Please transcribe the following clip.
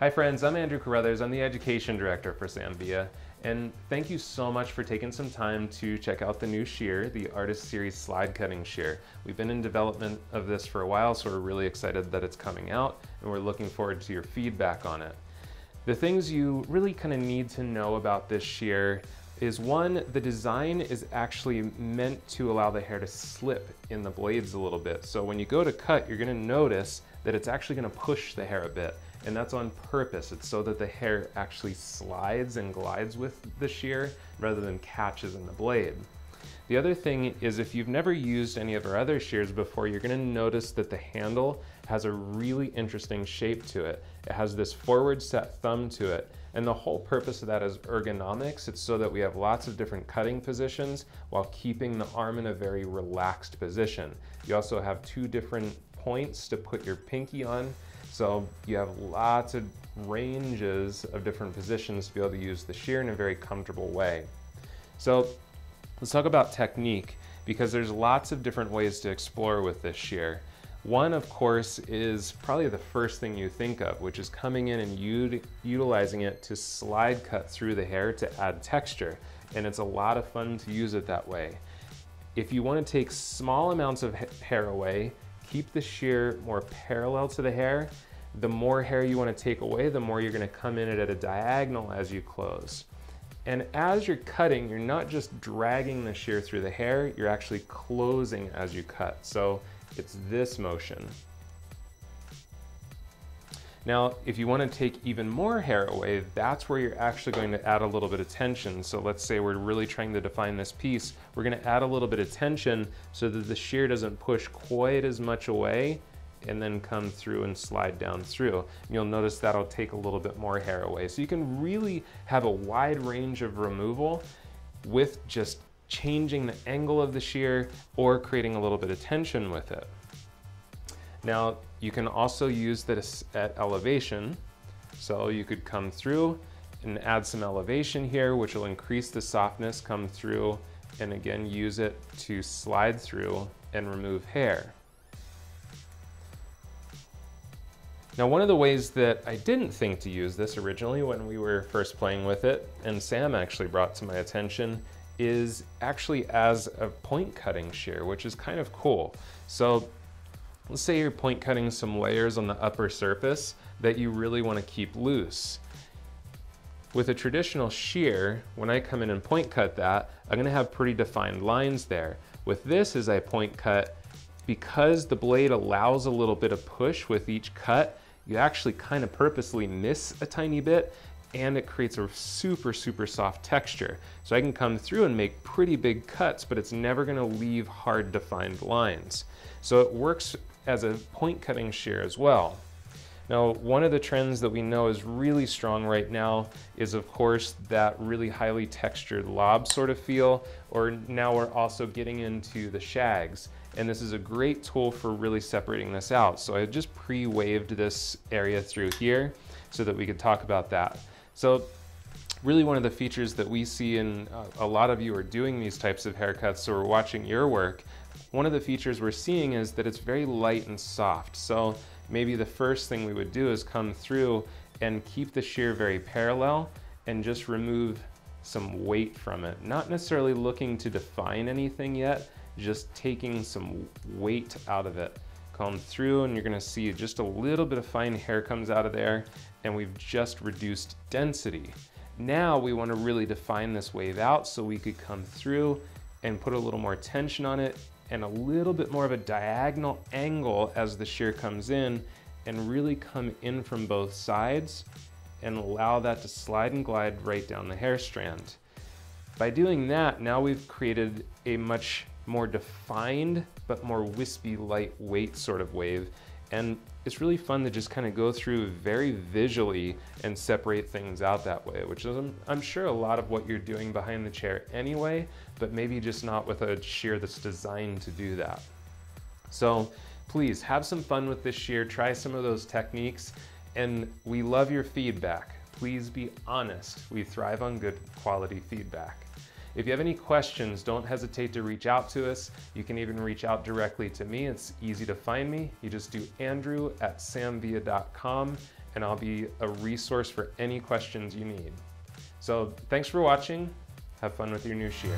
Hi friends, I'm Andrew Carruthers. I'm the Education Director for Samvia, and thank you so much for taking some time to check out the new Shear, the Artist Series Slide Cutting Shear. We've been in development of this for a while, so we're really excited that it's coming out, and we're looking forward to your feedback on it. The things you really kind of need to know about this shear is one, the design is actually meant to allow the hair to slip in the blades a little bit. So when you go to cut, you're gonna notice that it's actually gonna push the hair a bit. And that's on purpose. It's so that the hair actually slides and glides with the shear rather than catches in the blade. The other thing is if you've never used any of our other shears before, you're gonna notice that the handle has a really interesting shape to it. It has this forward set thumb to it. And the whole purpose of that is ergonomics. It's so that we have lots of different cutting positions while keeping the arm in a very relaxed position. You also have two different points to put your pinky on. So you have lots of ranges of different positions to be able to use the shear in a very comfortable way. So let's talk about technique, because there's lots of different ways to explore with this shear. One, of course, is probably the first thing you think of, which is coming in and utilizing it to slide cut through the hair to add texture. And it's a lot of fun to use it that way. If you want to take small amounts of hair away, keep the shear more parallel to the hair. The more hair you want to take away, the more you're going to come in at a diagonal as you close. And as you're cutting, you're not just dragging the shear through the hair, you're actually closing as you cut. So it's this motion. Now, if you want to take even more hair away, that's where you're actually going to add a little bit of tension. So let's say we're really trying to define this piece. We're going to add a little bit of tension so that the shear doesn't push quite as much away and then come through and slide down through. And you'll notice that'll take a little bit more hair away. So you can really have a wide range of removal with just changing the angle of the shear or creating a little bit of tension with it. Now, you can also use this at elevation. So you could come through and add some elevation here, which will increase the softness, come through, and again, use it to slide through and remove hair. Now, one of the ways that I didn't think to use this originally when we were first playing with it, and Sam actually brought to my attention, is actually as a point cutting shear, which is kind of cool. So let's say you're point cutting some layers on the upper surface that you really want to keep loose. With a traditional shear, when I come in and point cut that, I'm going to have pretty defined lines there. With this, as I point cut, because the blade allows a little bit of push with each cut, you actually kind of purposely miss a tiny bit, and it creates a super, super soft texture. So I can come through and make pretty big cuts, but it's never going to leave hard defined lines. So it works as a point cutting shear as well. Now, one of the trends that we know is really strong right now is, of course, that really highly textured lob sort of feel, or now we're also getting into the shags. And this is a great tool for really separating this out. So I just pre-waved this area through here so that we could talk about that. So really one of the features that we see, in a lot of you are doing these types of haircuts, so we're watching your work. One of the features we're seeing is that it's very light and soft. So maybe the first thing we would do is come through and keep the shear very parallel and just remove some weight from it. Not necessarily looking to define anything yet, just taking some weight out of it. Come through and you're gonna see just a little bit of fine hair comes out of there, and we've just reduced density. Now we want to really define this wave out so we could come through and put a little more tension on it and a little bit more of a diagonal angle as the shear comes in, and really come in from both sides and allow that to slide and glide right down the hair strand. By doing that, now we've created a much more defined but more wispy, lightweight sort of wave. And it's really fun to just kind of go through very visually and separate things out that way, which is, I'm sure, a lot of what you're doing behind the chair anyway, but maybe just not with a shear that's designed to do that. So please have some fun with this shear, try some of those techniques, and we love your feedback. Please be honest. We thrive on good quality feedback. If you have any questions, don't hesitate to reach out to us. You can even reach out directly to me. It's easy to find me. You just do andrew@samvia.com and I'll be a resource for any questions you need. So thanks for watching. Have fun with your new shear.